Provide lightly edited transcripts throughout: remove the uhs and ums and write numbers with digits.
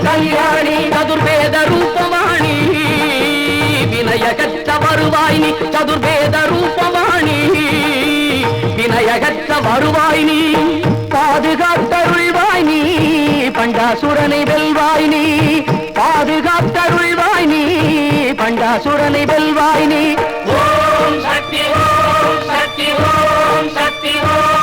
கல்யாணி சதுர்வேத ரூபவாணி வினயகற்ற வருவாய் நீ சதுர்வேத ரூபவாணி வினயகற்ற வருவாய் நீ பாதுகாத்தருள்வாய் நீ பண்டாசுரனை வெல்வாய் நீ பாதுகாத்தருள்வாய் நீ பண்டாசுரனை வெல்வாய் நீ ஓம் சக்தி ஓம் சக்தி ஓம் சக்தி ஓம்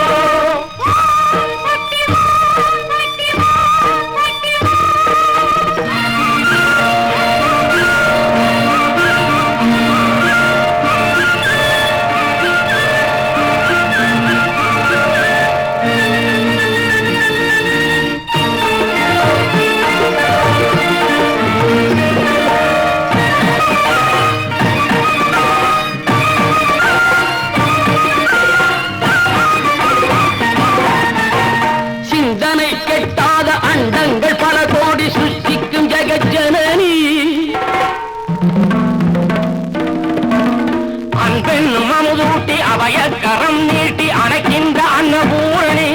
கரம் நீட்டி அணைக்கின்ற அன்னபூரணி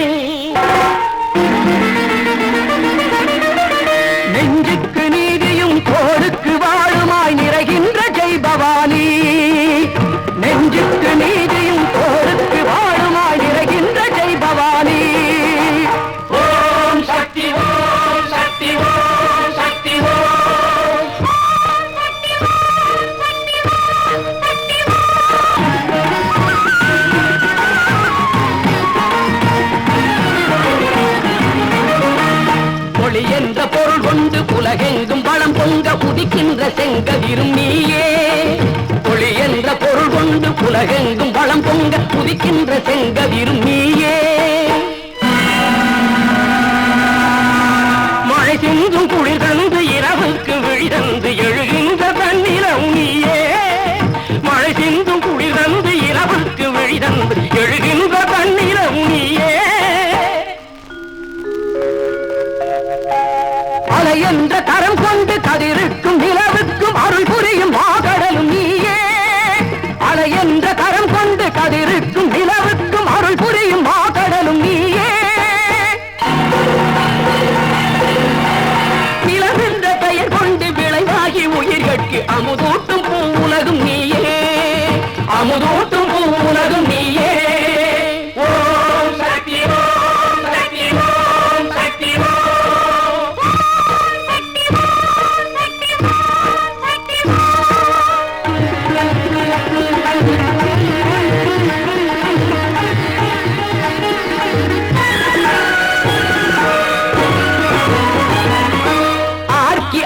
நெஞ்சுக்கு நீதியும் கோடுக்கு வாழுமாய் நிறைகின்ற ஜெய் பவானி நெஞ்சுக்கு நீதியும் கோடுக்கு வாழுமாய் நிறைகின்ற ஜெய் பவானி ஓம் சக்தி ஓம் சக்தி ஓம் சக்தி ஓம் என்ற பொருள் கொண்டு உலகெங்கும் வளம் பொங்க உதிக்கின்ற செங்கதிரும் நீயே ஒளி என்ற பொருள் கொண்டு உலகெங்கும் வளம் பொங்க உதிக்கின்ற செங்கதிரும் நீயே மழை சிந்தும் குளிர் தந்து இரவுக்கு விழிதந்து எழுகின்ற தன்னிலம் நீயே மழை சிந்தும் குளிர் தந்து இரவுக்கு விழிதந்து எழுகின்ற தன்னிலம் நீயே அலை என்ற கரம் கொண்டு கதிருக்கும் நிலவுக்கும் அருள் புரியும் மாகடலும் நீயே அலை என்ற கரம் கொண்டு கதிருக்கும் நிலவுக்கும் அருள் புரியும் மாகடலும் நீயே நிலவென்ற பெயர் கொண்டு விளைவாகி உயிர்கட்கு அமுதூட்டும் பூ உலகும் நீயே அமுதூட்டும் பூ உலகும் நீயே ஓம் சக்தி ஓம் சக்தி ஓம் சக்தி ஓம்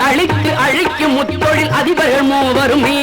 அழித்து அழிக்கும் முத்தொழில் அதிபர்கள் மூவரும் நீ